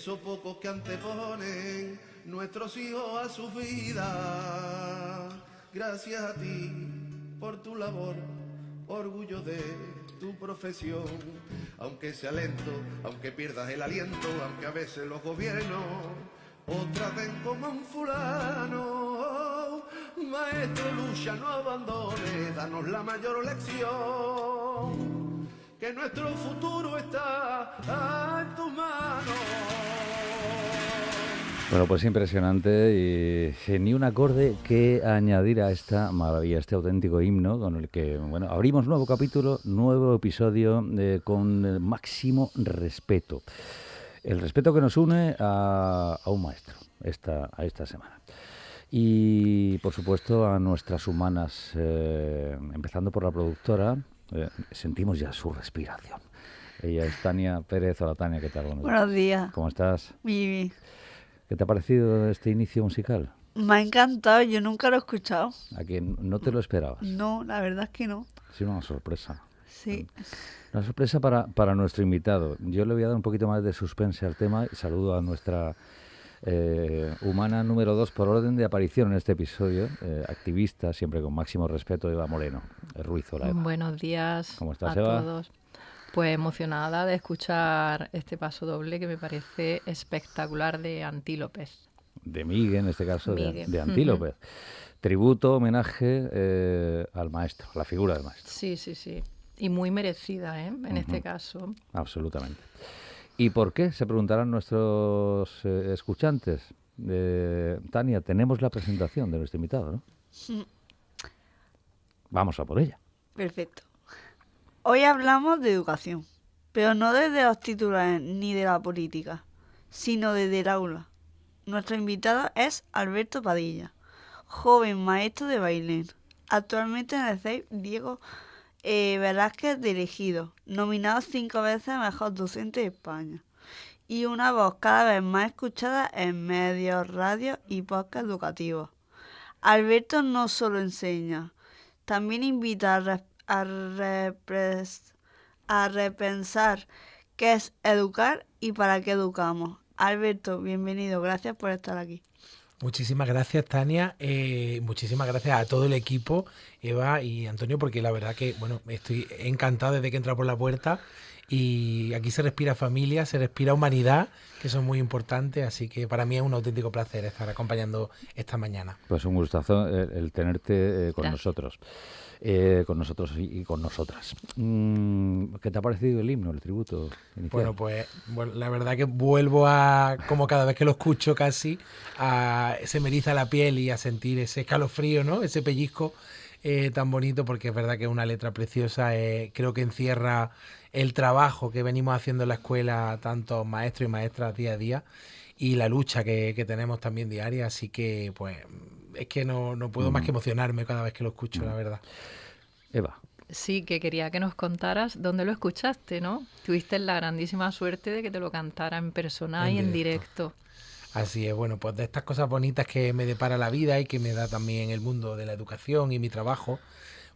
esos pocos que anteponen nuestros hijos a sus vidas. Gracias a ti por tu labor, orgullo de tu profesión. Aunque sea lento, aunque pierdas el aliento, aunque a veces los gobiernos o traten como un fulano, maestro, lucha, no abandones, danos la mayor lección, que nuestro futuro está en tus manos. Bueno, pues impresionante y sin ni un acorde que añadir a esta maravilla, este auténtico himno con el que, bueno, abrimos nuevo capítulo, nuevo episodio con el máximo respeto. El respeto que nos une a un maestro a esta semana. Y, por supuesto, a nuestras humanas, empezando por la productora, sentimos ya su respiración. Ella es Tania Pérez. Hola, Tania, ¿qué tal? Buenos días. ¿Cómo estás? Muy bien. ¿Qué te ha parecido este inicio musical? Me ha encantado, yo nunca lo he escuchado. ¿A quién no te lo esperabas? No, la verdad es que no. Ha sido una sorpresa. Sí. Una sorpresa para nuestro invitado. Yo le voy a dar un poquito más de suspense al tema y saludo a nuestra humana número 2 por orden de aparición en este episodio, activista, siempre con máximo respeto, Eva Moreno. Ruiz, hola, Eva. Buenos días. ¿Cómo estás, a Eva? todos. Pues emocionada de escuchar este paso doble que me parece espectacular de Antílopez. De Miguel, en este caso, Miguel. de Antílopez. Tributo, homenaje al maestro, a la figura del maestro. Sí, sí, sí. Y muy merecida, en este caso. Absolutamente. ¿Y por qué? Se preguntarán nuestros escuchantes. Tania, tenemos la presentación de nuestro invitado, ¿no? Vamos a por ella. Perfecto. Hoy hablamos de educación, pero no desde los titulares ni de la política, sino desde el aula. Nuestro invitado es Alberto Padilla, joven maestro de baile, actualmente en el CEIP Diego Velázquez de Ejido, nominado 5 veces Mejor Docente de España, y una voz cada vez más escuchada en medios, radios y podcasts educativos. Alberto no solo enseña, también invita a repensar qué es educar y para qué educamos. Alberto, bienvenido, gracias por estar aquí. Muchísimas gracias, Tania. Muchísimas gracias a todo el equipo, Eva y Antonio, porque la verdad que, bueno, estoy encantado desde que he entrado por la puerta y aquí se respira familia, se respira humanidad, que son muy importantes, así que para mí es un auténtico placer estar acompañando esta mañana. Pues un gustazo el tenerte con Gracias. nosotros. Con nosotros y con nosotras. ¿Qué te ha parecido el himno, el tributo inicial? Bueno, pues la verdad que vuelvo a, como cada vez que lo escucho casi, se me eriza la piel y a sentir ese escalofrío, ¿no? Ese pellizco tan bonito, porque es verdad que es una letra preciosa. Creo que encierra el trabajo que venimos haciendo en la escuela, tantos maestros y maestras día a día, y la lucha que tenemos también diaria, así que pues es que no puedo más que emocionarme cada vez que lo escucho, la verdad. Eva. Sí, que quería que nos contaras dónde lo escuchaste, ¿no? Tuviste la grandísima suerte de que te lo cantara en persona y en directo. Así es, bueno, pues de estas cosas bonitas que me depara la vida y que me da también el mundo de la educación y mi trabajo,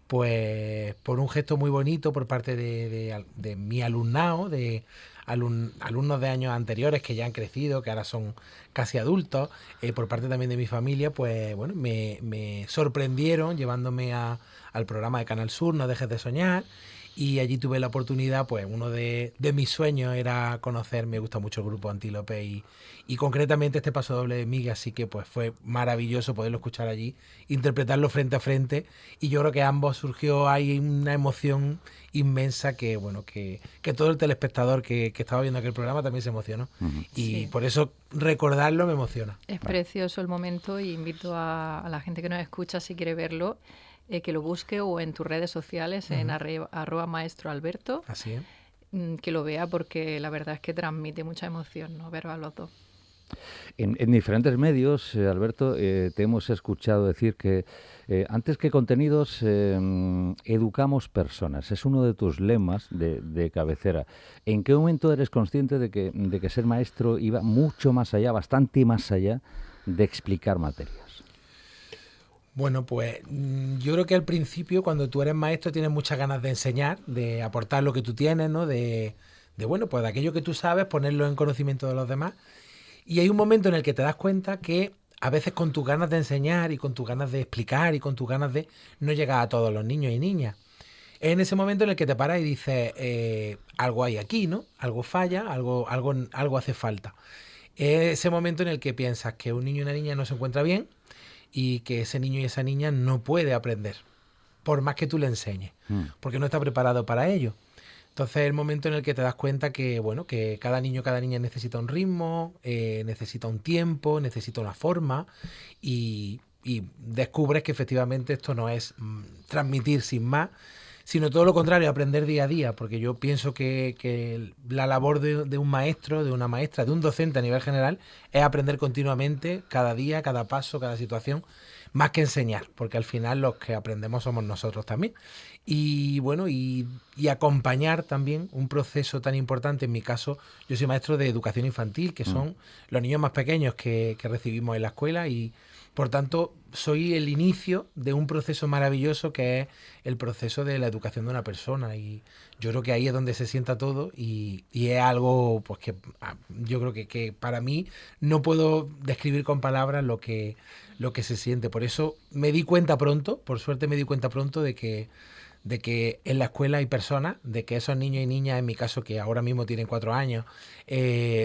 pues por un gesto muy bonito por parte de mi alumnado, de alumnos de años anteriores que ya han crecido, que ahora son casi adultos, por parte también de mi familia, pues bueno, me sorprendieron llevándome al programa de Canal Sur, No Dejes de Soñar, y allí tuve la oportunidad, pues uno de mis sueños era conocer, me gusta mucho el grupo Antílope y concretamente este paso doble de Miguel, así que pues fue maravilloso poderlo escuchar allí, interpretarlo frente a frente, y yo creo que ambos surgió ahí una emoción inmensa que bueno, que todo el telespectador que estaba viendo aquel programa también se emocionó. Y Sí. por eso recordarlo me emociona. Es precioso el momento y invito a la gente que nos escucha, si quiere verlo, que lo busque o en tus redes sociales, en @maestroalberto, Así es. que lo vea, porque la verdad es que transmite mucha emoción, ¿no? Ver a los dos. En diferentes medios, Alberto, te hemos escuchado decir que antes que contenidos, educamos personas. Es uno de tus lemas de cabecera. ¿En qué momento eres consciente de que ser maestro iba mucho más allá, bastante más allá de explicar materias? Bueno, pues yo creo que al principio, cuando tú eres maestro, tienes muchas ganas de enseñar, de aportar lo que tú tienes, ¿no? De bueno, pues de aquello que tú sabes, ponerlo en conocimiento de los demás. Y hay un momento en el que te das cuenta que a veces con tus ganas de enseñar y con tus ganas de explicar y con tus ganas de no llegar a todos los niños y niñas. Es en ese momento en el que te paras y dices, algo hay aquí, ¿no? Algo falla, algo hace falta. Es ese momento en el que piensas que un niño y una niña no se encuentra bien y que ese niño y esa niña no puede aprender, por más que tú le enseñes, porque no está preparado para ello. Entonces es el momento en el que te das cuenta que, bueno, que cada niño, cada niña necesita un ritmo, necesita un tiempo, necesita una forma y descubres que efectivamente esto no es transmitir sin más, sino todo lo contrario, aprender día a día, porque yo pienso que la labor de un maestro, de una maestra, de un docente a nivel general, es aprender continuamente, cada día, cada paso, cada situación, más que enseñar, porque al final los que aprendemos somos nosotros también. Y bueno, y acompañar también un proceso tan importante. En mi caso, yo soy maestro de educación infantil, que son los niños más pequeños que recibimos en la escuela, y por tanto soy el inicio de un proceso maravilloso que es el proceso de la educación de una persona, y yo creo que ahí es donde se sienta todo, y es algo pues que yo creo que para mí no puedo describir con palabras lo que se siente. Por eso me di cuenta pronto, por suerte me di cuenta pronto de que en la escuela hay personas, de que esos niños y niñas, en mi caso que ahora mismo tienen 4 años,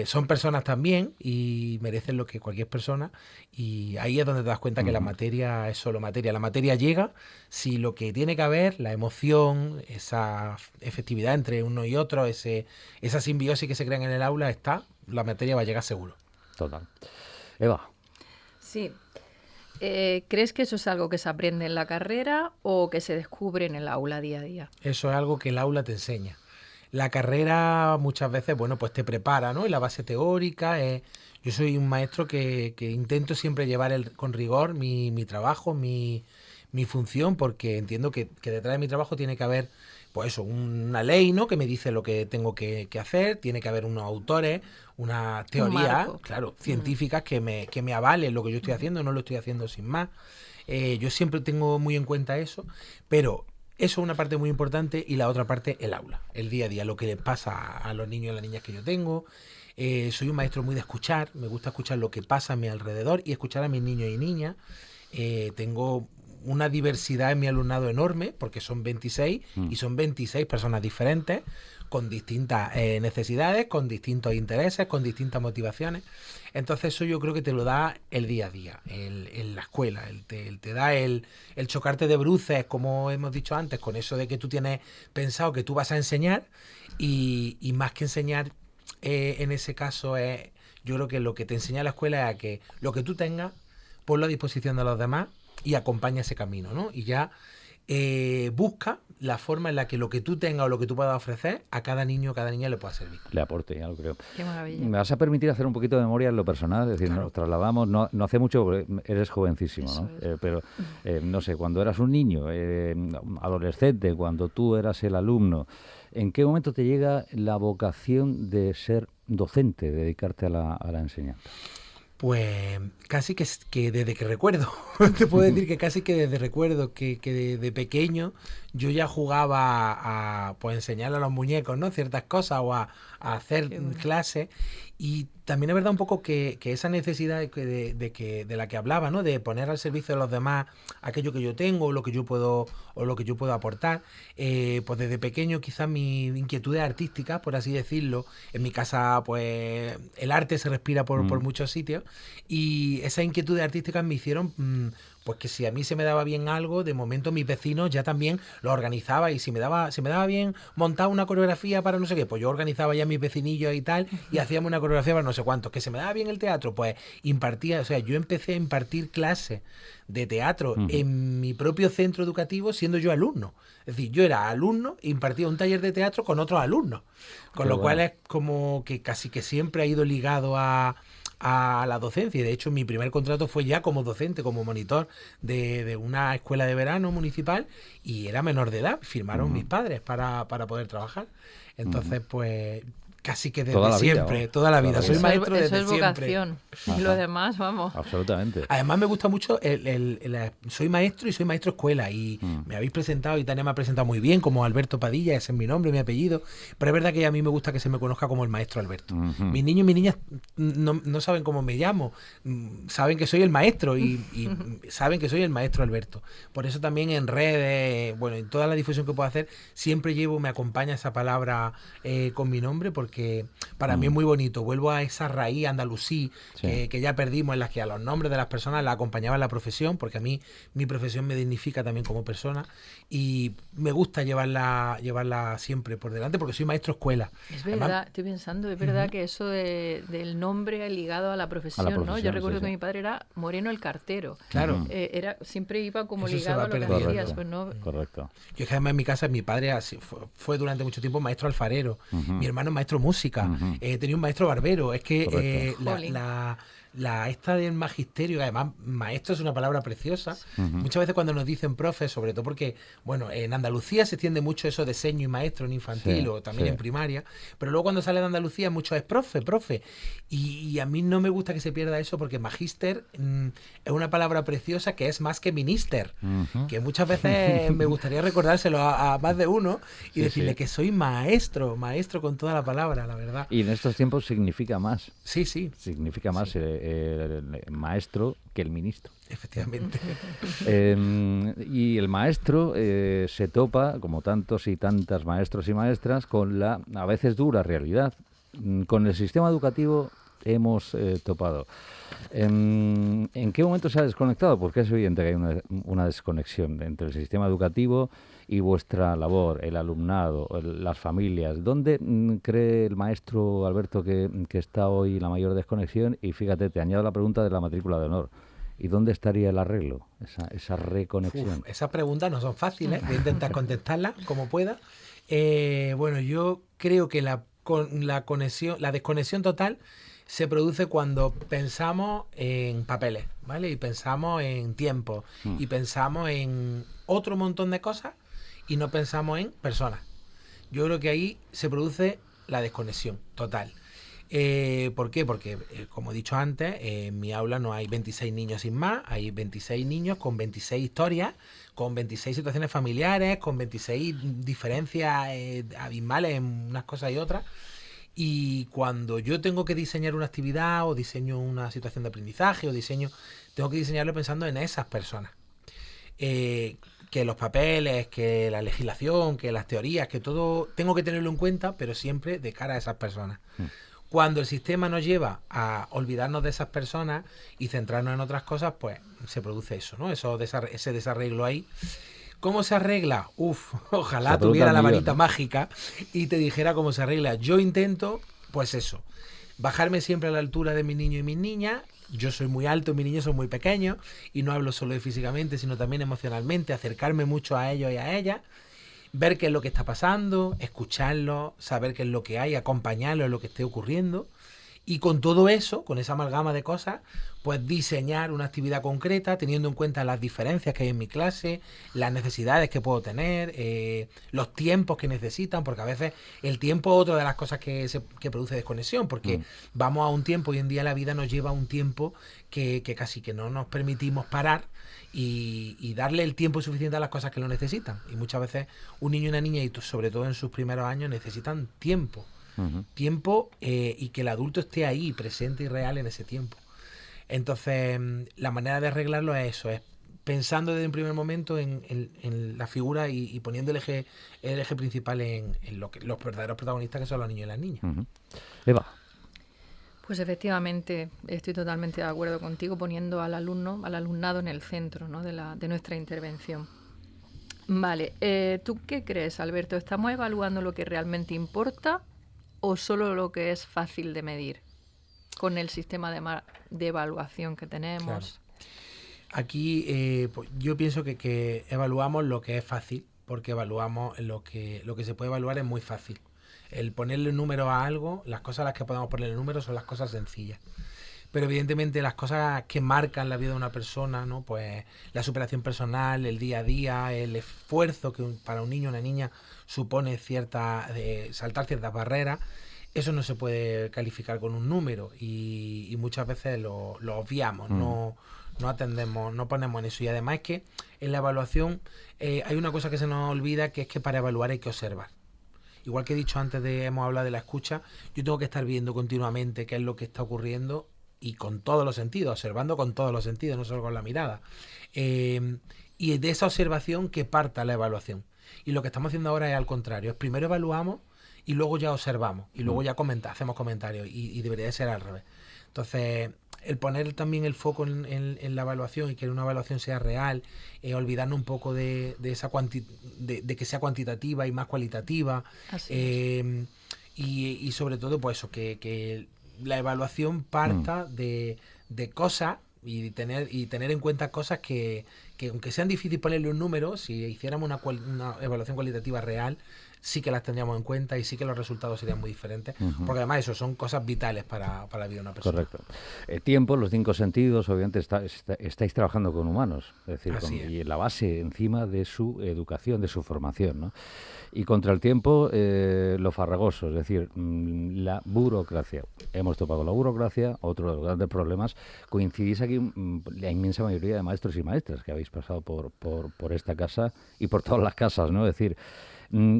son personas también y merecen lo que cualquier persona, y ahí es donde te das cuenta que la materia es solo materia. La materia llega si lo que tiene que haber, la emoción, esa efectividad entre uno y otro, esa simbiosis que se crea en el aula está, la materia va a llegar seguro. Total. Eva. Sí. ¿Crees que eso es algo que se aprende en la carrera o que se descubre en el aula día a día? Eso es algo que el aula te enseña. La carrera muchas veces, bueno, pues te prepara, ¿no? Y la base teórica es... Yo soy un maestro que intento siempre llevar con rigor mi trabajo, mi función, porque entiendo que detrás de mi trabajo tiene que haber, pues eso, una ley, ¿no? Que me dice lo que tengo que hacer, tiene que haber unos autores, una teoría, claro, científicas que me avalen lo que yo estoy haciendo, no lo estoy haciendo sin más. Yo siempre tengo muy en cuenta eso, pero eso es una parte muy importante, y la otra parte, el aula, el día a día, lo que les pasa a los niños y a las niñas que yo tengo. Soy un maestro muy de escuchar, me gusta escuchar lo que pasa a mi alrededor y escuchar a mis niños y niñas. Tengo una diversidad en mi alumnado enorme, porque son 26 y son 26 personas diferentes, con distintas necesidades, con distintos intereses, con distintas motivaciones. Entonces eso yo creo que te lo da el día a día, en la escuela, te da el chocarte de bruces, como hemos dicho antes, con eso de que tú tienes pensado que tú vas a enseñar, y más que enseñar, en ese caso, yo creo que lo que te enseña la escuela es a que lo que tú tengas, ponlo a disposición de los demás y acompaña ese camino, ¿no? Y ya busca la forma en la que lo que tú tengas o lo que tú puedas ofrecer a cada niño o cada niña le pueda servir. Le aporte, ya lo creo. Qué maravilla. Me vas a permitir hacer un poquito de memoria en lo personal, es decir, claro, nos trasladamos, no hace mucho, porque eres jovencísimo, ¿no? Pero no sé, cuando eras un niño, adolescente, cuando tú eras el alumno, ¿en qué momento te llega la vocación de ser docente, de dedicarte a la enseñanza? Pues casi que desde que recuerdo, te puedo decir que casi que desde recuerdo que de pequeño yo ya jugaba a pues enseñarle a los muñecos, ¿no? Ciertas cosas, o a hacer clases. Y también es verdad un poco que esa necesidad de la que hablaba, ¿no? De poner al servicio de los demás aquello que yo tengo, o lo que yo puedo aportar. Pues desde pequeño quizás mis inquietudes artísticas, por así decirlo, en mi casa pues el arte se respira por muchos sitios, y esas inquietudes artísticas me hicieron pues que si a mí se me daba bien algo, de momento mis vecinos ya también lo organizaba, y si me daba bien montar una coreografía para no sé qué, pues yo organizaba ya mis vecinillos y tal, y hacíamos una coreografía para no sé cuántos. Que se me daba bien el teatro, pues impartía, o sea, yo empecé a impartir clases de teatro en mi propio centro educativo siendo yo alumno. Es decir, yo era alumno e impartía un taller de teatro con otros alumnos, con lo cual es como que casi que siempre ha ido ligado a la docencia. Y de hecho mi primer contrato fue ya como docente, como monitor de una escuela de verano municipal, y era menor de edad, firmaron mis padres para poder trabajar. Entonces pues casi que desde Toda la vida, siempre, ¿no? toda la vida. Toda la Soy vida. maestro Eso desde es siempre. vocación. Ajá. Y lo demás, vamos. Absolutamente. Además me gusta mucho, soy maestro y soy maestro escuela y me habéis presentado y Tania me ha presentado muy bien como Alberto Padilla, ese es mi nombre, mi apellido, pero es verdad que a mí me gusta que se me conozca como el maestro Alberto. Ujú. Mis niños y mis niñas no saben cómo me llamo, saben que soy el maestro y saben que soy el maestro Alberto. Por eso también en redes, bueno, en toda la difusión que puedo hacer, siempre me acompaña esa palabra con mi nombre porque para mí es muy bonito. Vuelvo a esa raíz andalusí Sí. que ya perdimos, en las que a los nombres de las personas la acompañaba la profesión, porque a mí mi profesión me dignifica también como persona y me gusta llevarla siempre por delante porque soy maestro escuela. Es Además, verdad, estoy pensando, es verdad que eso del nombre ligado a la profesión, ¿no? Yo profesión, recuerdo sí, que sí. mi padre era Moreno el cartero. claro, Siempre iba como Eso se ligado va a lo que perdiendo. hacías, pues no. Correcto. yo es que además en mi casa mi padre fue durante mucho tiempo maestro alfarero, mi hermano es maestro música, Ujú. tenía un maestro barbero, es que Correcto. Jolín. esta del magisterio, que además maestro es una palabra preciosa, muchas veces cuando nos dicen profes, sobre todo porque, bueno, en Andalucía se extiende mucho eso de seño y maestro en infantil Sí, o también sí. en primaria, pero luego cuando sale de Andalucía mucho es profe, y a mí no me gusta que se pierda eso porque magíster es una palabra preciosa que es más que minister, Ujú. que muchas veces me gustaría recordárselo a más de uno y Sí, decirle sí. que soy maestro con toda la palabra, la verdad. Y en estos tiempos significa más. Sí, Significa más el maestro que el ministro. efectivamente. Y el maestro se topa, como tantos y tantas maestros y maestras, con la a veces dura realidad. Con el sistema educativo hemos topado. ¿En qué momento se ha desconectado? Porque es evidente que hay una desconexión entre el sistema educativo y vuestra labor, el alumnado, las familias. ¿Dónde cree el maestro Alberto que está hoy la mayor desconexión? Y fíjate, te añado la pregunta de la matrícula de honor. ¿Y dónde estaría el arreglo, esa reconexión? Uf, esas preguntas no son fáciles, voy a intentar contestarlas como pueda. Bueno, yo creo que la desconexión total se produce cuando pensamos en papeles, ¿vale? Y pensamos en tiempo, y pensamos en otro montón de cosas y no pensamos en personas. Yo creo que ahí se produce la desconexión total. ¿Por qué? Porque, como he dicho antes, en mi aula no hay 26 niños sin más, hay 26 niños con 26 historias, con 26 situaciones familiares, con 26 diferencias abismales en unas cosas y otras. Y cuando yo tengo que diseñar una actividad o diseño una situación de aprendizaje tengo que diseñarlo pensando en esas personas. Que los papeles, que la legislación, que las teorías, que todo tengo que tenerlo en cuenta, pero siempre de cara a esas personas. Cuando el sistema nos lleva a olvidarnos de esas personas y centrarnos en otras cosas, pues se produce eso, ¿no? Ese desarreglo ahí. ¿Cómo se arregla? Ojalá tuviera la varita mágica y te dijera cómo se arregla. Yo intento, pues eso, bajarme siempre a la altura de mi niño y mis niñas. Yo soy muy alto, mis niños son muy pequeños y no hablo solo de físicamente, sino también emocionalmente, acercarme mucho a ellos y a ellas, ver qué es lo que está pasando, escucharlos, saber qué es lo que hay, acompañarlos en lo que esté ocurriendo. Y con todo eso, con esa amalgama de cosas, pues diseñar una actividad concreta, teniendo en cuenta las diferencias que hay en mi clase, las necesidades que puedo tener, los tiempos que necesitan, porque a veces el tiempo es otra de las cosas que produce desconexión, porque vamos a un tiempo, hoy en día la vida nos lleva a un tiempo que casi que no nos permitimos parar y darle el tiempo suficiente a las cosas que lo necesitan. Y muchas veces un niño y una niña, y sobre todo en sus primeros años, necesitan tiempo. Tiempo y que el adulto esté ahí, presente y real en ese tiempo. Entonces, la manera de arreglarlo es eso, es pensando desde un primer momento en la figura y poniendo el eje principal en los verdaderos protagonistas, que son los niños y las niñas. Eva. Pues efectivamente, estoy totalmente de acuerdo contigo, poniendo al alumnado en el centro, ¿no? de nuestra intervención. Vale, ¿tú qué crees, Alberto? ¿Estamos evaluando lo que realmente importa o solo lo que es fácil de medir con el sistema de evaluación que tenemos? Claro. Aquí pues yo pienso que evaluamos lo que es fácil, porque evaluamos lo que se puede evaluar es muy fácil. El ponerle número a algo, las cosas a las que podemos ponerle número son las cosas sencillas. Pero evidentemente las cosas que marcan la vida de una persona, ¿no? Pues la superación personal, el día a día, el esfuerzo que para un niño o una niña supone saltar ciertas barreras, eso no se puede calificar con un número y muchas veces lo obviamos, no atendemos, no ponemos en eso. Y además es que en la evaluación hay una cosa que se nos olvida, que es que para evaluar hay que observar. Igual que he dicho antes, hemos hablado de la escucha, yo tengo que estar viendo continuamente qué es lo que está ocurriendo y con todos los sentidos, observando con todos los sentidos, no solo con la mirada. Y de esa observación que parta la evaluación. Y lo que estamos haciendo ahora es al contrario, es primero evaluamos y luego ya observamos y luego ya hacemos comentarios y debería de ser al revés. Entonces, el poner también el foco en la evaluación y que una evaluación sea real, olvidarnos un poco de esa de que sea cuantitativa y más cualitativa. Y sobre todo, pues eso, que la evaluación parta de cosas y tener en cuenta cosas que aunque sean difíciles ponerle un número, si hiciéramos una evaluación cualitativa real, sí que las tendríamos en cuenta y sí que los resultados serían muy diferentes, porque además eso son cosas vitales para la vida de una persona. Correcto. El tiempo, los 5 sentidos, obviamente estáis trabajando con humanos, es decir, y la base encima de su educación, de su formación, ¿no? Y contra el tiempo, lo farragoso, es decir, la burocracia. Hemos topado la burocracia, otro de los grandes problemas. Coincidís aquí la inmensa mayoría de maestros y maestras que habéis pasado por esta casa y por todas las casas, ¿no? Es decir,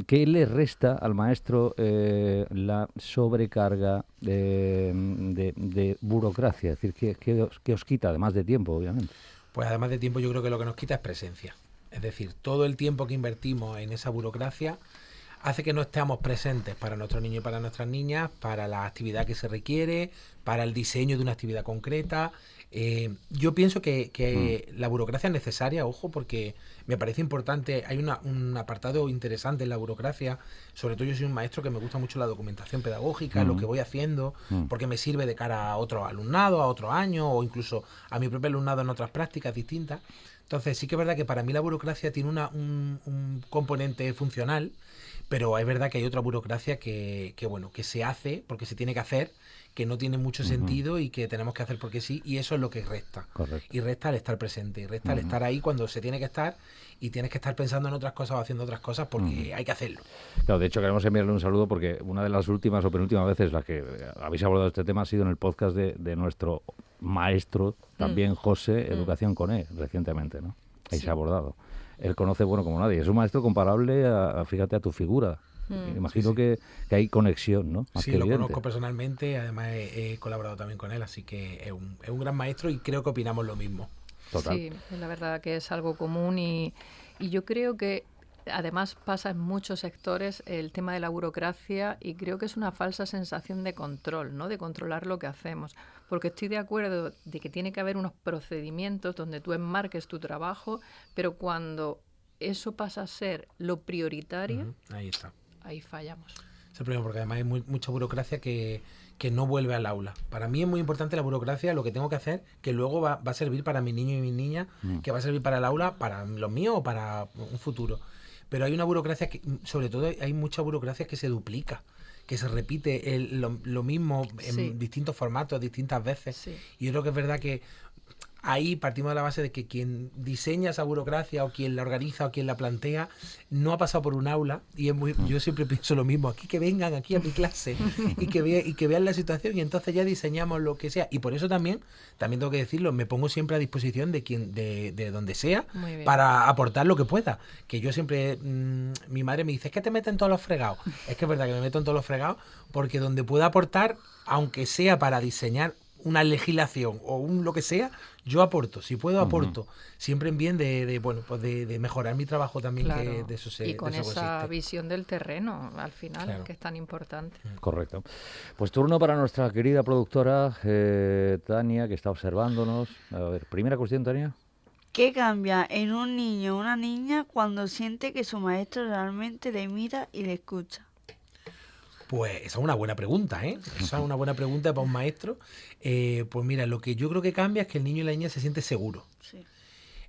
¿qué le resta al maestro la sobrecarga de burocracia? Es decir, ¿qué os quita, además de tiempo, obviamente? Pues además de tiempo, yo creo que lo que nos quita es presencia. Es decir, todo el tiempo que invertimos en esa burocracia hace que no estemos presentes para nuestros niños y para nuestras niñas, para la actividad que se requiere, para el diseño de una actividad concreta. Yo pienso que la burocracia es necesaria, ojo, porque me parece importante. Hay un apartado interesante en la burocracia. Sobre todo yo soy un maestro que me gusta mucho la documentación pedagógica, lo que voy haciendo, porque me sirve de cara a otro alumnado, a otro año, o incluso a mi propio alumnado en otras prácticas distintas. Entonces sí que es verdad que para mí la burocracia tiene un componente funcional, pero es verdad que hay otra burocracia que se hace porque se tiene que hacer, que no tiene mucho sentido y que tenemos que hacer porque sí, y eso es lo que resta. Correcto. Y resta el estar presente, y resta el estar ahí cuando se tiene que estar, y tienes que estar pensando en otras cosas o haciendo otras cosas porque hay que hacerlo. Claro, de hecho queremos enviarle un saludo porque una de las últimas o penúltimas veces las que habéis abordado este tema ha sido en el podcast de nuestro maestro, también José, Educación con E, recientemente, ¿no? Ahí se ha abordado. Él conoce, bueno, como nadie. Es un maestro comparable fíjate, a tu figura. Imagino que hay conexión, ¿no? Sí, lo conozco personalmente, además he colaborado también con él, así que es un gran maestro y creo que opinamos lo mismo. Total. Sí, la verdad que es algo común y yo creo que además pasa en muchos sectores el tema de la burocracia y creo que es una falsa sensación de control, ¿no? De controlar lo que hacemos. Porque estoy de acuerdo de que tiene que haber unos procedimientos donde tú enmarques tu trabajo, pero cuando eso pasa a ser lo prioritario, ahí está. Ahí fallamos. Es el problema, porque además hay mucha burocracia que no vuelve al aula. Para mí es muy importante la burocracia, lo que tengo que hacer, que luego va a servir para mis niños y mis niñas, que va a servir para el aula, para los míos o para un futuro. Pero hay una burocracia que, sobre todo, hay mucha burocracia que se duplica, que se repite lo mismo en distintos formatos, distintas veces. Sí. Y yo creo que es verdad que ahí partimos de la base de que quien diseña esa burocracia o quien la organiza o quien la plantea no ha pasado por un aula y yo siempre pienso lo mismo, aquí que vengan aquí a mi clase y que vean la situación y entonces ya diseñamos lo que sea. Y por eso también tengo que decirlo, me pongo siempre a disposición de donde sea para aportar lo que pueda. Que yo siempre, mi madre me dice, es que te metes en todos los fregados. Es que es verdad que me meto en todos los fregados porque donde pueda aportar, aunque sea para diseñar una legislación o lo que sea, yo aporto, si puedo aporto, siempre en bien de mejorar mi trabajo también, claro, que de eso se y con de eso esa consiste. Visión del terreno al final, claro, que es tan importante. Correcto. Pues turno para nuestra querida productora Tania, que está observándonos. A ver, primera cuestión, Tania. ¿Qué cambia en un niño o una niña cuando siente que su maestro realmente le mira y le escucha? Pues esa es una buena pregunta, ¿eh? Esa es una buena pregunta para un maestro. Pues mira, lo que yo creo que cambia es que el niño y la niña se siente seguro. Sí.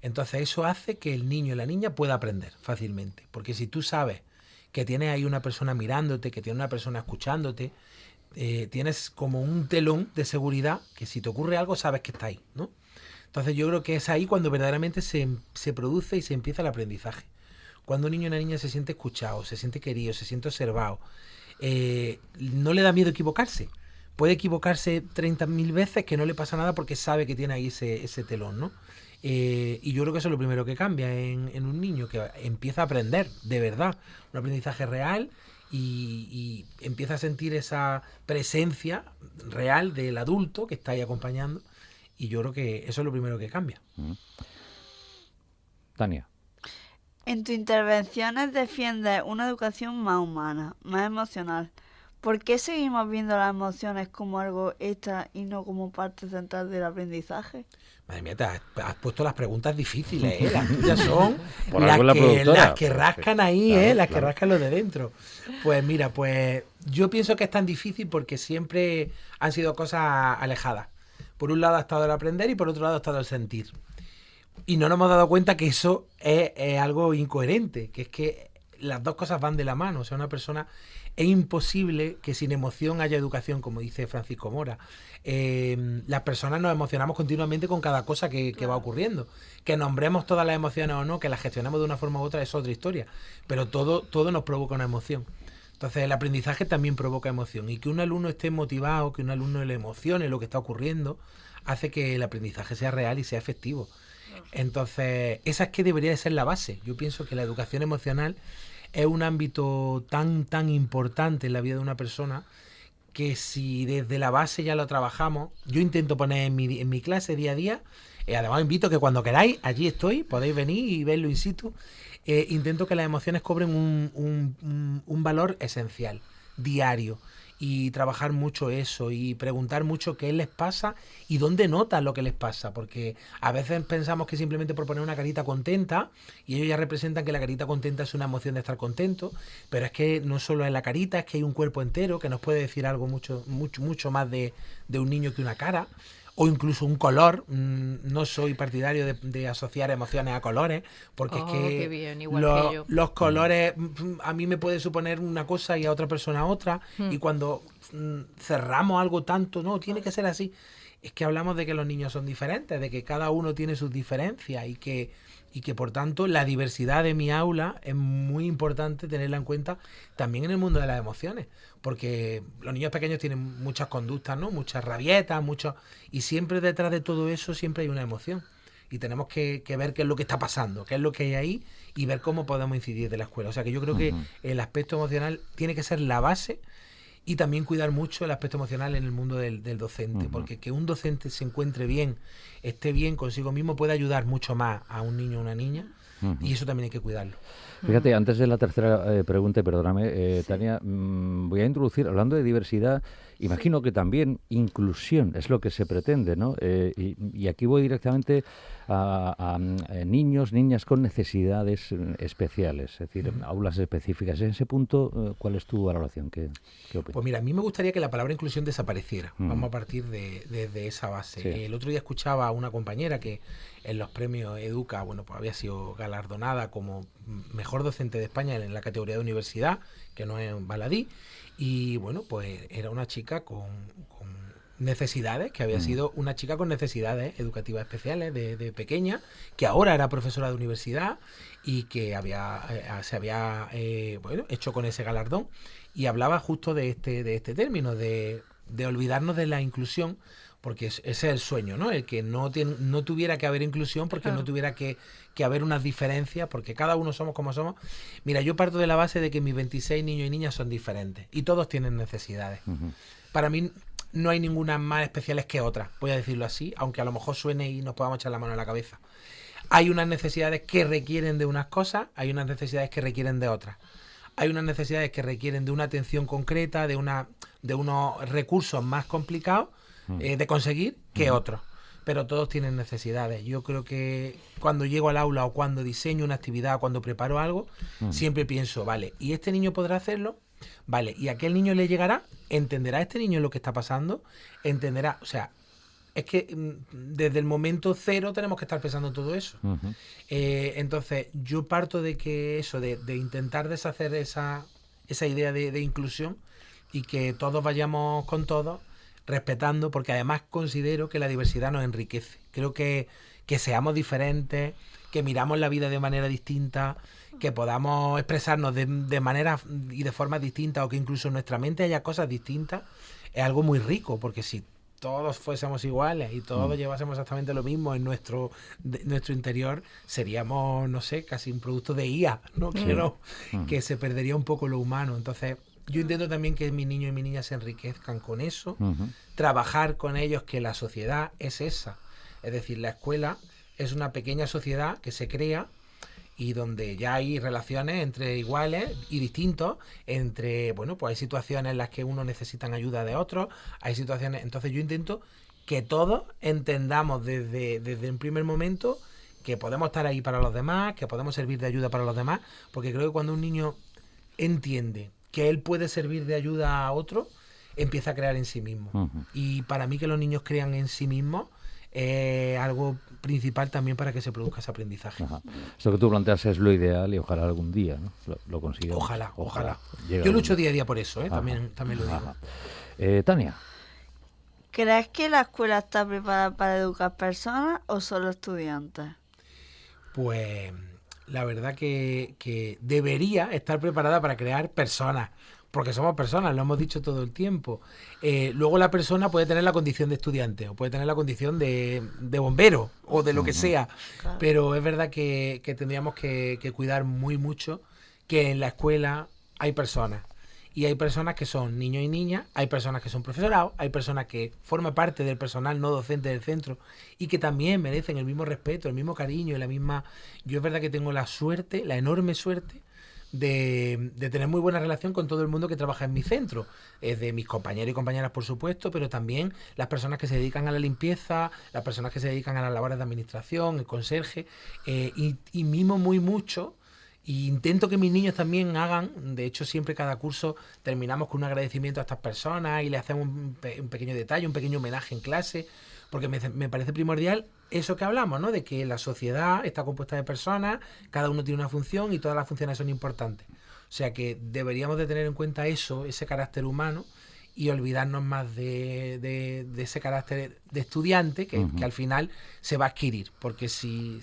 Entonces eso hace que el niño y la niña pueda aprender fácilmente. Porque si tú sabes que tienes ahí una persona mirándote, que tienes una persona escuchándote, tienes como un telón de seguridad que si te ocurre algo sabes que está ahí, ¿no? Entonces yo creo que es ahí cuando verdaderamente se produce y se empieza el aprendizaje. Cuando un niño y una niña se siente escuchado, se siente querido, se siente observado, no le da miedo equivocarse. Puede equivocarse 30.000 veces que no le pasa nada porque sabe que tiene ahí ese telón, ¿no? Y yo creo que eso es lo primero que cambia en un niño, que empieza a aprender, de verdad, un aprendizaje real y empieza a sentir esa presencia real del adulto que está ahí acompañando, y yo creo que eso es lo primero que cambia. Tania. En tus intervenciones defiendes una educación más humana, más emocional. ¿Por qué seguimos viendo las emociones como algo extra y no como parte central del aprendizaje? Madre mía, te has puesto las preguntas difíciles, ¿eh? Las tuyas son Por algo la productora. las que rascan ahí, Claro, las que claro. rascan lo de dentro. Pues mira, pues yo pienso que es tan difícil porque siempre han sido cosas alejadas. Por un lado ha estado el aprender y por otro lado ha estado el sentir. Y no nos hemos dado cuenta que eso es algo incoherente, que es que las dos cosas van de la mano. O sea, una persona, es imposible que sin emoción haya educación, como dice Francisco Mora. Las personas nos emocionamos continuamente con cada cosa que va ocurriendo. Que nombremos todas las emociones o no, que las gestionemos de una forma u otra, es otra historia. Pero todo nos provoca una emoción. Entonces el aprendizaje también provoca emoción. Y que un alumno esté motivado, que un alumno le emocione lo que está ocurriendo, hace que el aprendizaje sea real y sea efectivo. Entonces, esa es que debería de ser la base. Yo pienso que la educación emocional es un ámbito tan importante en la vida de una persona, que si desde la base ya lo trabajamos, yo intento poner en mi clase día a día, además invito que cuando queráis, allí estoy, podéis venir y verlo in situ, intento que las emociones cobren un valor esencial, diario, y trabajar mucho eso y preguntar mucho qué les pasa y dónde notan lo que les pasa, porque a veces pensamos que simplemente por poner una carita contenta, y ellos ya representan que la carita contenta es una emoción de estar contento, pero es que no solo es la carita, es que hay un cuerpo entero que nos puede decir algo mucho más de un niño que una cara, o incluso un color. No soy partidario de asociar emociones a colores, porque es que qué bien, igual que yo. los colores a mí me puede suponer una cosa y a otra persona otra, y cuando cerramos algo tanto, no, tiene que ser así, es que hablamos de que los niños son diferentes, de que cada uno tiene sus diferencias y que por tanto la diversidad de mi aula es muy importante tenerla en cuenta también en el mundo de las emociones, porque los niños pequeños tienen muchas conductas, ¿no? Muchas rabietas, y siempre detrás de todo eso siempre hay una emoción, y tenemos que ver qué es lo que está pasando, qué es lo que hay ahí, y ver cómo podemos incidir de la escuela. O sea que yo creo que el aspecto emocional tiene que ser la base, y también cuidar mucho el aspecto emocional en el mundo del docente, porque que un docente se encuentre bien, esté bien consigo mismo, puede ayudar mucho más a un niño o una niña, y eso también hay que cuidarlo. Fíjate, antes de la tercera pregunta, y perdóname, Tania, voy a introducir, hablando de diversidad, imagino que también inclusión es lo que se pretende, ¿no? Y aquí voy directamente a niños, niñas con necesidades especiales, es decir, aulas específicas. En ese punto, ¿cuál es tu valoración? ¿Qué opinas? Pues mira, a mí me gustaría que la palabra inclusión desapareciera. Vamos a partir de esa base. Sí. El otro día escuchaba a una compañera que en los premios Educa, pues había sido galardonada como mejor docente de España en la categoría de universidad, que no es baladí, y bueno, pues era una chica con necesidades, que había sido una chica con necesidades educativas especiales de pequeña, que ahora era profesora de universidad y que se había hecho con ese galardón, y hablaba justo de este término, de olvidarnos de la inclusión, porque ese es el sueño, ¿no? El que no tuviera que haber inclusión, porque no tuviera que haber unas diferencias, porque cada uno somos como somos. Mira, yo parto de la base de que mis 26 niños y niñas son diferentes y todos tienen necesidades. Para mí no hay ninguna más especiales que otras, voy a decirlo así, aunque a lo mejor suene y nos podamos echar la mano a la cabeza. Hay unas necesidades que requieren de unas cosas, hay unas necesidades que requieren de otras. Hay unas necesidades que requieren de una atención concreta, de unos recursos más complicados de conseguir que otros. Pero todos tienen necesidades. Yo creo que cuando llego al aula o cuando diseño una actividad, cuando preparo algo, siempre pienso, vale, ¿y este niño podrá hacerlo? Vale, ¿y a aquel niño le llegará? ¿Entenderá este niño lo que está pasando? ¿Entenderá? O sea, es que desde el momento cero tenemos que estar pensando todo eso. Entonces, yo parto de que eso, de intentar deshacer esa idea de inclusión, y que todos vayamos con todos, respetando, porque además considero que la diversidad nos enriquece. Creo que que seamos diferentes, que miramos la vida de manera distinta, que podamos expresarnos de maneras y de formas distintas, o que incluso en nuestra mente haya cosas distintas, es algo muy rico, porque si todos fuésemos iguales y todos llevásemos exactamente lo mismo en nuestro interior, seríamos, no sé, casi un producto de IA, ¿no? Que se perdería un poco lo humano. Entonces, yo intento también que mis niños y mis niñas se enriquezcan con eso, trabajar con ellos, que la sociedad es esa. Es decir, la escuela es una pequeña sociedad que se crea y donde ya hay relaciones entre iguales y distintos, entre, bueno, pues hay situaciones en las que unos necesitan ayuda de otros, hay situaciones, entonces yo intento que todos entendamos desde un primer momento que podemos estar ahí para los demás, que podemos servir de ayuda para los demás, porque creo que cuando un niño entiende que él puede servir de ayuda a otro, empieza a crear en sí mismo. Y para mí que los niños crean en sí mismos algo principal también para que se produzca ese aprendizaje. Esto que tú planteas es lo ideal y ojalá algún día, ¿no? lo consigamos. Ojalá. Yo lucho día a día por eso, también lo digo. Tania. ¿Crees que la escuela está preparada para educar personas o solo estudiantes? Pues la verdad que debería estar preparada para crear personas, porque somos personas, lo hemos dicho todo el tiempo. Luego la persona puede tener la condición de estudiante, o puede tener la condición de bombero, o de lo que sea, Claro. pero es verdad que tendríamos que cuidar muy mucho que en la escuela hay personas. Y hay personas que son niños y niñas, hay personas que son profesorados, hay personas que forman parte del personal no docente del centro y que también merecen el mismo respeto, el mismo cariño y la misma... Yo es verdad que tengo la suerte, la enorme suerte de tener muy buena relación con todo el mundo que trabaja en mi centro, de mis compañeros y compañeras, por supuesto, pero también las personas que se dedican a la limpieza, las personas que se dedican a las labores de administración, el conserje, y mimo muy mucho. Y intento que mis niños también hagan, de hecho siempre cada curso terminamos con un agradecimiento a estas personas y le hacemos un pequeño detalle, un pequeño homenaje en clase, porque me parece primordial eso que hablamos, ¿no? De que la sociedad está compuesta de personas, cada uno tiene una función y todas las funciones son importantes. O sea que deberíamos de tener en cuenta eso, ese carácter humano, y olvidarnos más de ese carácter de estudiante que al final se va a adquirir. Porque si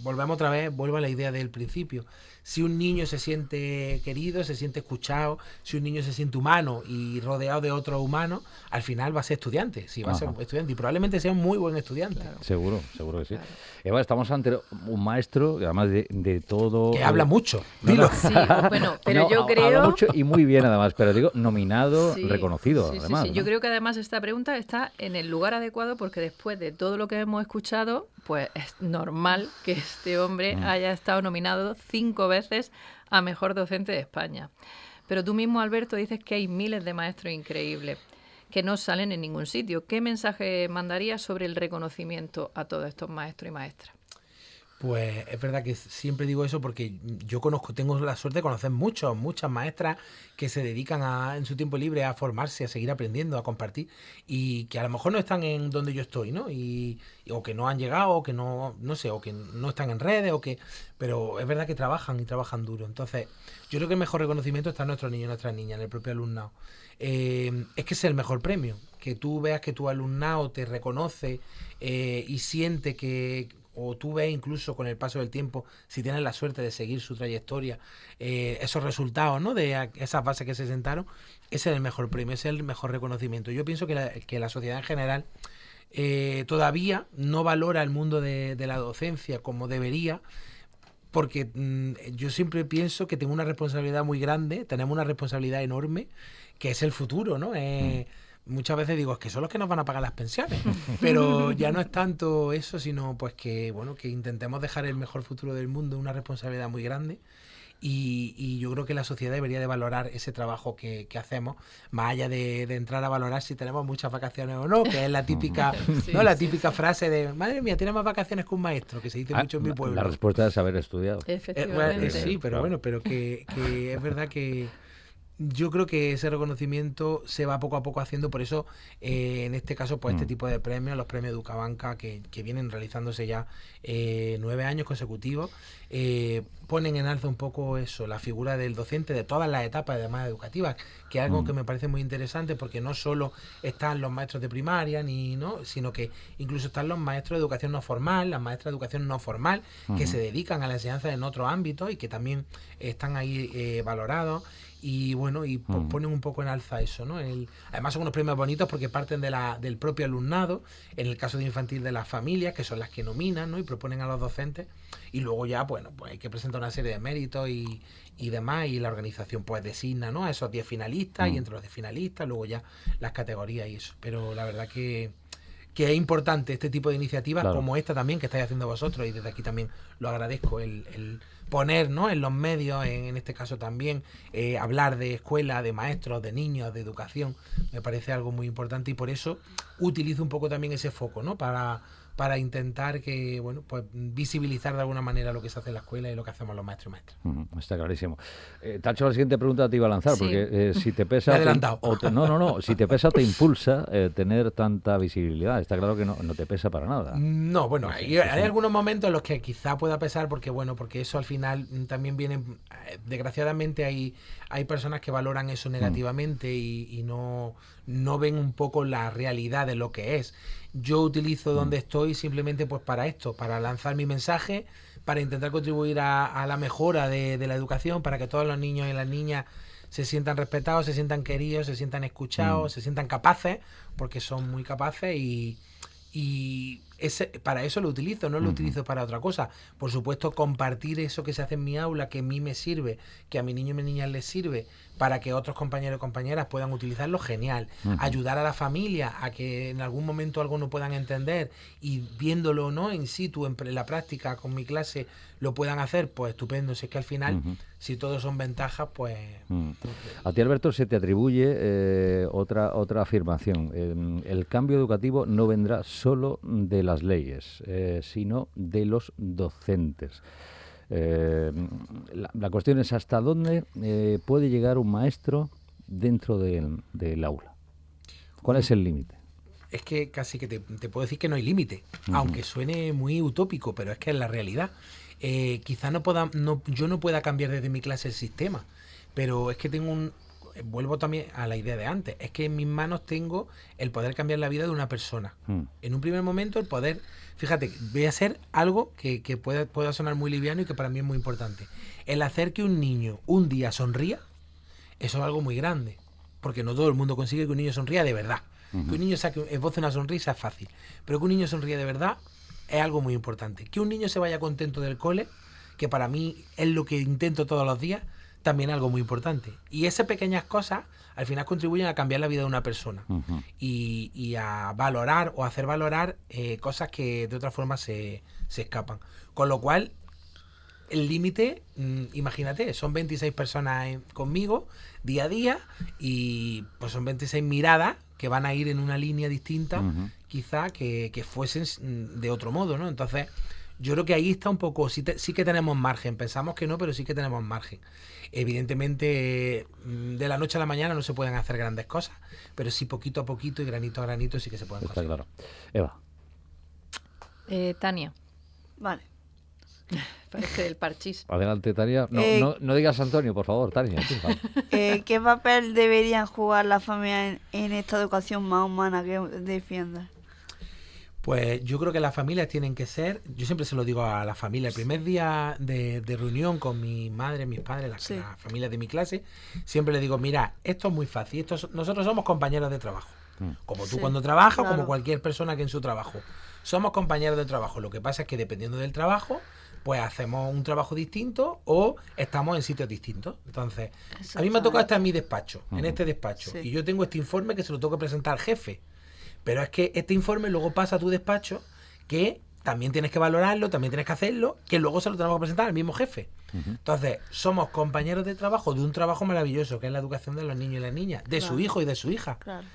volvemos otra vez, vuelvo a la idea del principio. Si un niño se siente querido, se siente escuchado, si un niño se siente humano y rodeado de otros humanos, al final va a ser estudiante. Sí, va a ser estudiante y probablemente sea un muy buen estudiante. Claro. Seguro que sí. Claro. Eva, estamos ante un maestro, además de todo... Que habla mucho, dilo. Sí, bueno, pero yo creo... Habla mucho y muy bien además, pero digo, nominado, reconocido además. Sí. ¿No? Yo creo que además esta pregunta está en el lugar adecuado porque después de todo lo que hemos escuchado, pues es normal que este hombre haya estado nominado 5 veces a Mejor Docente de España. Pero tú mismo, Alberto, dices que hay miles de maestros increíbles que no salen en ningún sitio. ¿Qué mensaje mandarías sobre el reconocimiento a todos estos maestros y maestras? Pues es verdad que siempre digo eso porque yo tengo la suerte de conocer muchas maestras que se dedican en su tiempo libre a formarse, a seguir aprendiendo, a compartir, y que a lo mejor no están en donde yo estoy, ¿no? O que no han llegado, o que no sé, o que no están en redes, pero es verdad que trabajan y trabajan duro. Entonces, yo creo que el mejor reconocimiento está en nuestros niños y nuestras niñas, en el propio alumnado. Es que es el mejor premio, que tú veas que tu alumnado te reconoce y siente que... o tú ves incluso con el paso del tiempo, si tienes la suerte de seguir su trayectoria, esos resultados, ¿no? De esas bases que se sentaron, ese es el mejor premio, ese es el mejor reconocimiento. Yo pienso que la sociedad en general todavía no valora el mundo de la docencia como debería, porque yo siempre pienso que tengo una responsabilidad muy grande, tenemos una responsabilidad enorme, que es el futuro, ¿no? Muchas veces digo, es que son los que nos van a pagar las pensiones, pero ya no es tanto eso, sino pues que intentemos dejar el mejor futuro del mundo, una responsabilidad muy grande, y yo creo que la sociedad debería de valorar ese trabajo que hacemos, más allá de entrar a valorar si tenemos muchas vacaciones o no, que es la típica, la típica frase de, madre mía, tiene más vacaciones que un maestro, que se dice mucho en mi pueblo. La respuesta es haber estudiado. Efectivamente. Sí, pero bueno, pero que es verdad que yo creo que ese reconocimiento se va poco a poco haciendo, por eso en este caso pues este tipo de premios, los premios Educabanca que vienen realizándose ya 9 años consecutivos, ponen en alza un poco eso, la figura del docente de todas las etapas además educativas, que es algo que me parece muy interesante porque no solo están los maestros de primaria, sino que incluso están los maestros de educación no formal, las maestras de educación no formal, que se dedican a la enseñanza en otros ámbitos y que también están ahí valorados. Y bueno, ponen un poco en alza eso, ¿no? Además son unos premios bonitos porque parten del propio alumnado, en el caso de infantil de las familias, que son las que nominan, ¿no? Y proponen a los docentes, y luego ya, bueno, pues hay que presentar una serie de méritos y demás, y la organización pues designa, ¿no? A esos 10 finalistas, y entre los 10 finalistas, luego ya las categorías y eso. Pero la verdad que es importante este tipo de iniciativas, como esta también que estáis haciendo vosotros, y desde aquí también lo agradezco, el poner, ¿no? En los medios, en este caso también, hablar de escuela, de maestros, de niños, de educación, me parece algo muy importante, y por eso utilizo un poco también ese foco, ¿no? Para intentar que, bueno, pues visibilizar de alguna manera lo que se hace en la escuela y lo que hacemos los maestros y maestras. Está clarísimo. Tacho, la siguiente pregunta te iba a lanzar, Sí. porque si te pesa... Me he adelantado. No, si te pesa o te impulsa tener tanta visibilidad. Está claro que no te pesa para nada. No, bueno, Sí, hay algunos momentos en los que quizá pueda pesar porque eso al final también viene, desgraciadamente hay personas que valoran eso negativamente y no ven un poco la realidad de lo que es. Yo utilizo donde estoy simplemente pues para esto, para lanzar mi mensaje, para intentar contribuir a la mejora de la educación, para que todos los niños y las niñas se sientan respetados, se sientan queridos, se sientan escuchados, se sientan capaces, porque son muy capaces, y para eso lo utilizo, no lo utilizo para otra cosa. Por supuesto, compartir eso que se hace en mi aula, que a mí me sirve, que a mi niño y mi niña les sirve, para que otros compañeros y compañeras puedan utilizarlo, genial. Ayudar a la familia a que en algún momento algo no puedan entender y viéndolo, ¿no? In situ, en la práctica, con mi clase, lo puedan hacer, pues estupendo. Si es que al final, si todos son ventajas, pues... A ti, Alberto, se te atribuye otra afirmación. El cambio educativo no vendrá solo de las leyes, sino de los docentes. La cuestión es hasta dónde puede llegar un maestro dentro del aula. ¿Cuál es el límite? Es que casi que te puedo decir que no hay límite, aunque suene muy utópico, pero es que es la realidad. Quizá yo no pueda cambiar desde mi clase el sistema, pero es que vuelvo también a la idea de antes, es que en mis manos tengo el poder cambiar la vida de una persona. En un primer momento el poder, fíjate, voy a hacer algo que pueda sonar muy liviano y que para mí es muy importante. El hacer que un niño un día sonría, eso es algo muy grande, porque no todo el mundo consigue que un niño sonría de verdad. Que un niño esboce una sonrisa es fácil, pero que un niño sonríe de verdad es algo muy importante. Que un niño se vaya contento del cole, que para mí es lo que intento todos los días, también es algo muy importante. Y esas pequeñas cosas al final contribuyen a cambiar la vida de una persona y a valorar o hacer valorar cosas que de otra forma se escapan. Con lo cual, el límite, imagínate, son 26 personas conmigo día a día, y pues son 26 miradas que van a ir en una línea distinta, quizá que fuesen de otro modo, ¿no? Entonces, yo creo que ahí está un poco, sí que tenemos margen, pensamos que no, pero sí que tenemos margen. Evidentemente, de la noche a la mañana no se pueden hacer grandes cosas, pero sí poquito a poquito y granito a granito sí que se pueden Está conseguir. claro. Eva. Tania, Vale. parece el parchís. Adelante, Tania. No digas Antonio, por favor, Tania. Sí, vale. ¿Qué papel deberían jugar las familias en esta educación más humana que defiendas? Pues yo creo que las familias tienen que ser, yo siempre se lo digo a la familia, el primer día de reunión con mi madre, mis padres, las familias de mi clase, siempre les digo, mira, esto es muy fácil, nosotros somos compañeros de trabajo, como tú cuando trabajas, claro. como cualquier persona que en su trabajo, somos compañeros de trabajo. Lo que pasa es que dependiendo del trabajo, pues hacemos un trabajo distinto o estamos en sitios distintos. Entonces, a mí me ha tocado estar en mi despacho, en este despacho, y yo tengo este informe que se lo tengo que presentar al jefe. Pero es que este informe luego pasa a tu despacho, que también tienes que valorarlo, también tienes que hacerlo, que luego se lo tenemos que presentar al mismo jefe. Entonces, somos compañeros de trabajo de un trabajo maravilloso, que es la educación de los niños y las niñas, de su hijo y de su hija. Claro.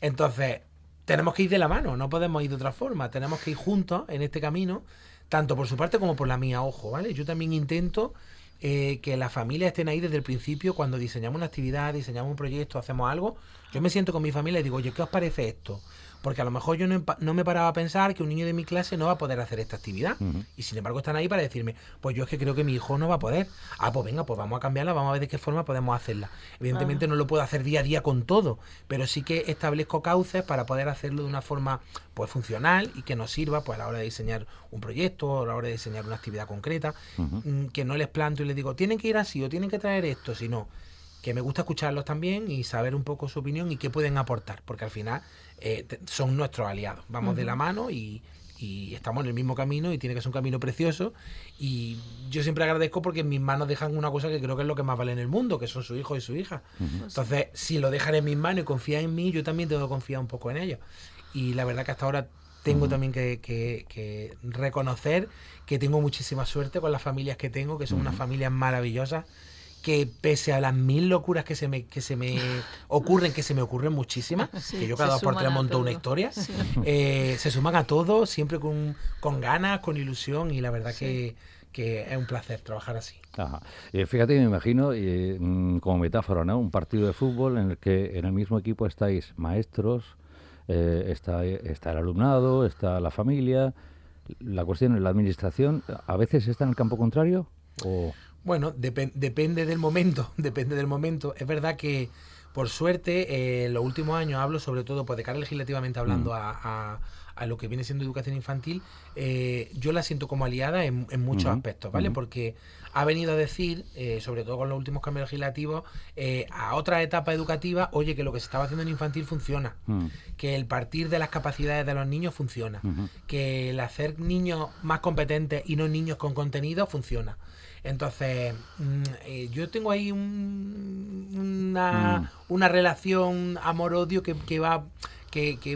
Entonces, tenemos que ir de la mano, no podemos ir de otra forma, tenemos que ir juntos en este camino, tanto por su parte como por la mía, ojo, ¿vale? Yo también intento que las familias estén ahí desde el principio, cuando diseñamos una actividad, diseñamos un proyecto, hacemos algo. Yo me siento con mi familia y digo, oye, ¿qué os parece esto? porque a lo mejor yo no me paraba a pensar que un niño de mi clase no va a poder hacer esta actividad. Y sin embargo están ahí para decirme, pues yo es que creo que mi hijo no va a poder. Pues venga, pues vamos a cambiarla, vamos a ver de qué forma podemos hacerla. Evidentemente no lo puedo hacer día a día con todo, pero sí que establezco cauces para poder hacerlo de una forma pues funcional y que nos sirva pues a la hora de diseñar un proyecto, a la hora de diseñar una actividad concreta, que no les planto y les digo, tienen que ir así o tienen que traer esto, sino que me gusta escucharlos también y saber un poco su opinión y qué pueden aportar, porque al final son nuestros aliados, vamos de la mano y estamos en el mismo camino y tiene que ser un camino precioso, y yo siempre agradezco porque en mis manos dejan una cosa que creo que es lo que más vale en el mundo, que son sus hijos y su hija. Entonces, si lo dejan en mis manos y confían en mí, yo también tengo que confiar un poco en ellos, y la verdad que hasta ahora tengo también que reconocer que tengo muchísima suerte con las familias que tengo, que son unas familias maravillosas, que pese a las 1000 locuras que se me ocurren, que se me ocurren muchísimas, que yo cada 2 por 3 monto una historia, se suman a todo, siempre con ganas, con ilusión, y la verdad que es un placer trabajar así. Ajá. Fíjate, me imagino, como metáfora, ¿no? Un partido de fútbol en el que en el mismo equipo estáis maestros, está el alumnado, está la familia. La cuestión es la administración. ¿A veces está en el campo contrario? ¿O...? Bueno, depende del momento, Es verdad que, por suerte, en los últimos años hablo sobre todo, pues de cara legislativamente hablando, a lo que viene siendo educación infantil, yo la siento como aliada en muchos aspectos, ¿vale? Porque ha venido a decir, sobre todo con los últimos cambios legislativos, a otra etapa educativa, oye, que lo que se estaba haciendo en infantil funciona, que el partir de las capacidades de los niños funciona, que el hacer niños más competentes y no niños con contenido funciona. Entonces, yo tengo ahí una relación amor-odio que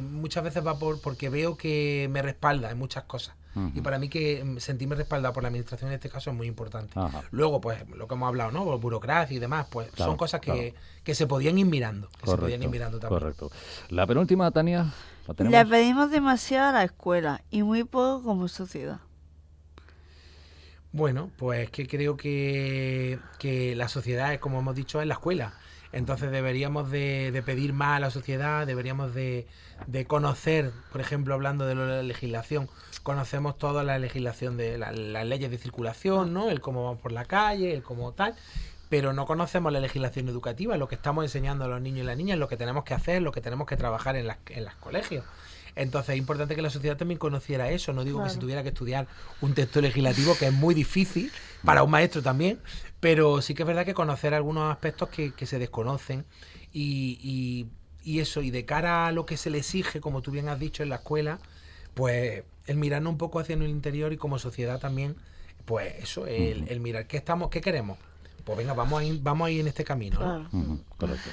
muchas veces va porque veo que me respalda en muchas cosas. Y para mí que sentirme respaldado por la administración en este caso es muy importante. Luego, pues, lo que hemos hablado, ¿no? Burocracia y demás, pues claro, son cosas que se podían ir mirando. Se podían ir mirando también. Correcto. La penúltima, Tania, ¿la tenemos? Le pedimos demasiado a la escuela y muy poco como sociedad. Bueno, pues que creo que la sociedad, es, como hemos dicho, es la escuela. Entonces deberíamos de pedir más a la sociedad, deberíamos de conocer, por ejemplo, hablando de la legislación, conocemos toda la legislación de las leyes de circulación, ¿no? El cómo vamos por la calle, el cómo tal, pero no conocemos la legislación educativa, lo que estamos enseñando a los niños y las niñas, lo que tenemos que hacer, lo que tenemos que trabajar en los colegios. Entonces es importante que la sociedad también conociera eso. No digo que se tuviera que estudiar un texto legislativo, que es muy difícil para un maestro también, pero sí que es verdad que conocer algunos aspectos que se desconocen y eso, y de cara a lo que se le exige, como tú bien has dicho, en la escuela, pues el mirarnos un poco hacia el interior, y como sociedad también, pues eso, el mirar qué queremos. Pues venga, vamos a ir en este camino, ¿no? Correcto.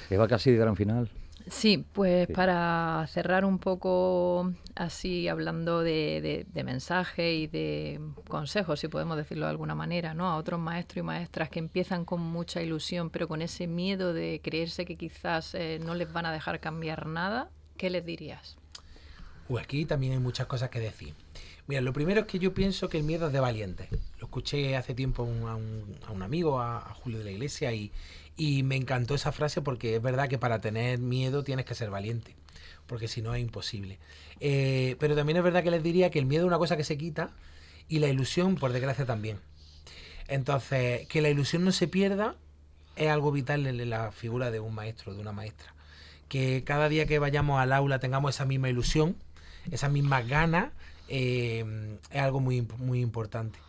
Eva, casi de gran final. Sí, pues para cerrar un poco así, hablando de mensaje y de consejos, si podemos decirlo de alguna manera, ¿no? A otros maestros y maestras que empiezan con mucha ilusión, pero con ese miedo de creerse que quizás no les van a dejar cambiar nada, ¿qué les dirías? Aquí también hay muchas cosas que decir. Mira, lo primero es que yo pienso que el miedo es de valientes. Lo escuché hace tiempo a un amigo, a Julio de la Iglesia, y me encantó esa frase, porque es verdad que para tener miedo tienes que ser valiente, porque si no es imposible. Pero también es verdad que les diría que el miedo es una cosa que se quita, y la ilusión, por desgracia, también. Entonces, que la ilusión no se pierda es algo vital en la figura de un maestro, de una maestra. Que cada día que vayamos al aula tengamos esa misma ilusión, esas mismas ganas, es algo muy, muy importante.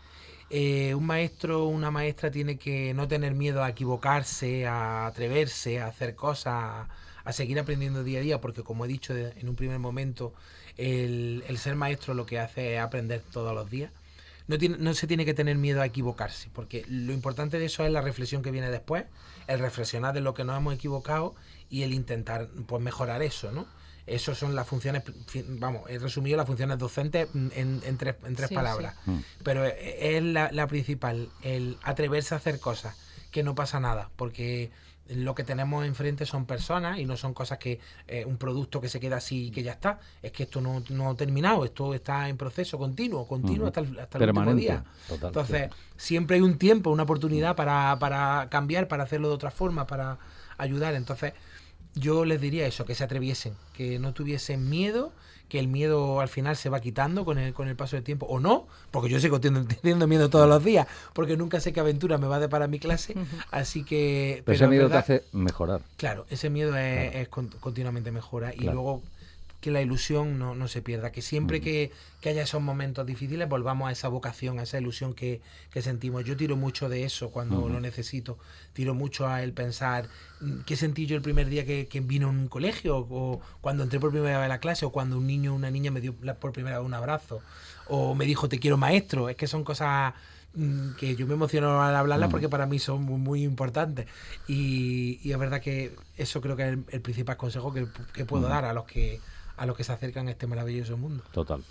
Un maestro o una maestra tiene que no tener miedo a equivocarse, a atreverse, a hacer cosas, a seguir aprendiendo día a día, porque, como he dicho en un primer momento, el ser maestro lo que hace es aprender todos los días. No se tiene que tener miedo a equivocarse, porque lo importante de eso es la reflexión que viene después, el reflexionar de lo que nos hemos equivocado y el intentar, pues, mejorar eso, ¿no? Esas son las funciones, vamos, he resumido las funciones docentes en tres palabras. Pero es la principal, el atreverse a hacer cosas, que no pasa nada, porque lo que tenemos enfrente son personas y no son cosas que un producto que se queda así y que ya está. Es que esto no ha terminado, esto está en proceso continuo hasta el último día. Total, entonces, siempre hay un tiempo, una oportunidad para cambiar, para hacerlo de otra forma, para ayudar. Entonces, yo les diría eso, que se atreviesen, que no tuviesen miedo, que el miedo al final se va quitando con el paso del tiempo, o no, porque yo sigo teniendo miedo todos los días, porque nunca sé qué aventura me va a deparar mi clase, así que... Pero ese miedo es verdad, te hace mejorar. claro, ese miedo es continuamente mejora, y Claro. luego que la ilusión no se pierda, que siempre que haya esos momentos difíciles volvamos a esa vocación, a esa ilusión que sentimos. Yo tiro mucho de eso cuando lo necesito, tiro mucho a el pensar qué sentí yo el primer día que vino a un colegio, o cuando entré por primera vez a la clase, o cuando un niño o una niña me dio por primera vez un abrazo, o me dijo te quiero maestro. Es que son cosas que yo me emociono al hablarlas porque para mí son muy, muy importantes, y es verdad que eso creo que es el principal consejo que puedo dar a los que se acercan a este maravilloso mundo. Total.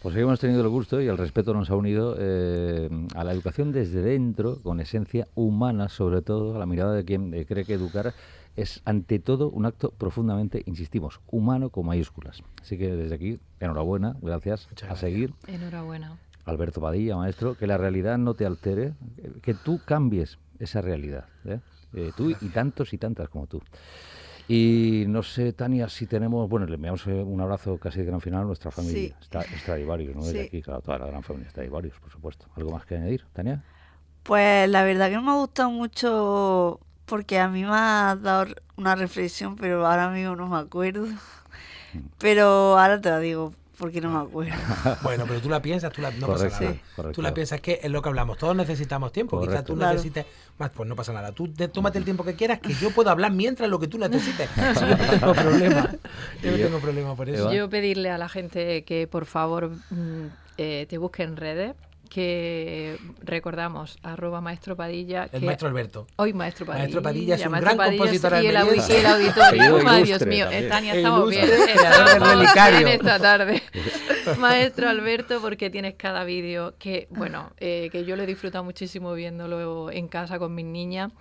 Pues hoy hemos tenido el gusto y el respeto nos ha unido a la educación desde dentro, con esencia humana, sobre todo a la mirada de quien cree que educar es ante todo un acto profundamente, insistimos, humano con mayúsculas. Así que desde aquí, enhorabuena, gracias. Muchas A gracias. seguir. Enhorabuena. Alberto Padilla, maestro, que la realidad no te altere, que tú cambies esa realidad, ¿eh? Tú y tantos y tantas como tú. Y no sé, Tania, si tenemos... Bueno, le enviamos un abrazo casi de gran final a nuestra familia. Sí. Está Stradivarius, ¿no? Desde Sí. aquí, claro, toda la gran familia Stradivarius, por supuesto. ¿Algo más que añadir, Tania? Pues la verdad que me ha gustado mucho porque a mí me ha dado una reflexión, pero ahora mismo no me acuerdo. Pero ahora te la digo porque no me acuerdo. Bueno, pero tú la piensas, no Correcto, pasa nada. sí. Correcto. Tú la piensas, que es lo que hablamos, todos necesitamos tiempo, quizás Correcto. tú Claro. necesites más, pues no pasa nada. Tú tómate el tiempo que quieras, que yo puedo hablar mientras lo que tú necesites. Si yo no tengo problema. Yo no Y yo- tengo problema por eso. Eva. Yo pedirle a la gente que por favor te busque en redes, que recordamos, @maestro Padilla. El que maestro Alberto. Hoy Maestro Padilla. Maestro Padilla es un Maestro gran compositor y el almeriense. y el auditorio. Apellido Ay, Dios ilustre mío, también. Tania, E estamos bien. ilustre creador del Estamos relicario. bien esta tarde. Maestro Alberto, porque tienes cada vídeo que, bueno, que yo lo he disfrutado muchísimo viéndolo en casa con mis niñas.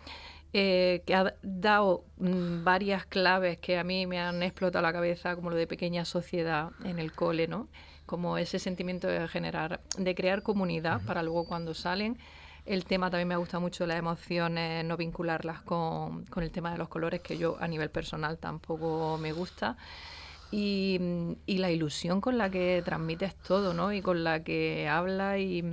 Que ha dado varias claves que a mí me han explotado la cabeza, como lo de pequeña sociedad en el cole, ¿no? Como ese sentimiento de crear comunidad para luego cuando salen. El tema también me gusta mucho, las emociones, no vincularlas con el tema de los colores, que yo a nivel personal tampoco me gusta. Y la ilusión con la que transmites todo, ¿no? Y con la que hablas, y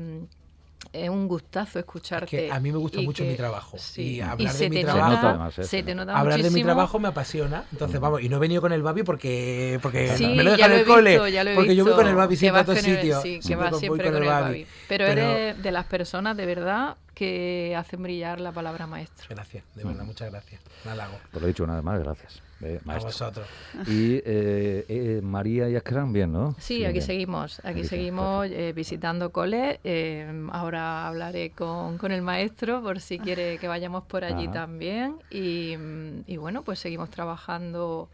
es un gustazo escucharte. Es que a mí me gusta y mucho que- mi trabajo. sí. Y hablar se de mi te trabajo... Se nota además, se te nota Hablar de mi muchísimo. trabajo me apasiona. Entonces, vamos, y no he venido con el Babi porque Sí, me lo ya dejan en lo el he cole. visto, ya lo he Porque yo voy visto, con el Babi que siempre a vas todos con el- sitios. Sí, que vas Voy siempre con con el el Babi. Babi. Pero eres de las personas, de verdad, que hacen brillar la palabra maestro. Gracias, de verdad, muchas gracias. Me halago. Pues lo he dicho una vez más, gracias, A maestro. vosotros. Y María y Akram, bien, ¿no? Sí, aquí bien. seguimos, Aquí sí, seguimos visitando coles. Ahora hablaré con el maestro por si quiere que vayamos por allí Ajá. también. Y bueno, pues seguimos trabajando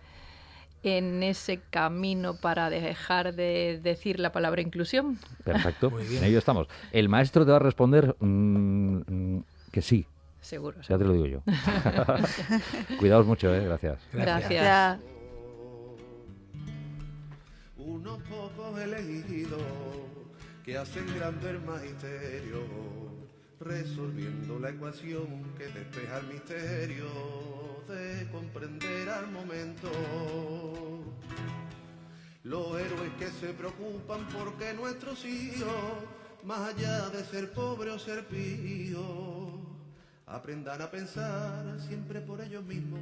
en ese camino para dejar de decir la palabra inclusión. Perfecto, Muy bien. en ello estamos. El maestro te va a responder que sí, Seguro. ya te lo digo yo. Cuidaos mucho, gracias. Gracias. Ya. Unos pocos elegidos que hacen grande el magisterio, resolviendo la ecuación que despeja el misterio de comprender al momento. Los héroes que se preocupan porque nuestros hijos, más allá de ser pobre o ser pío, aprendan a pensar siempre por ellos mismos.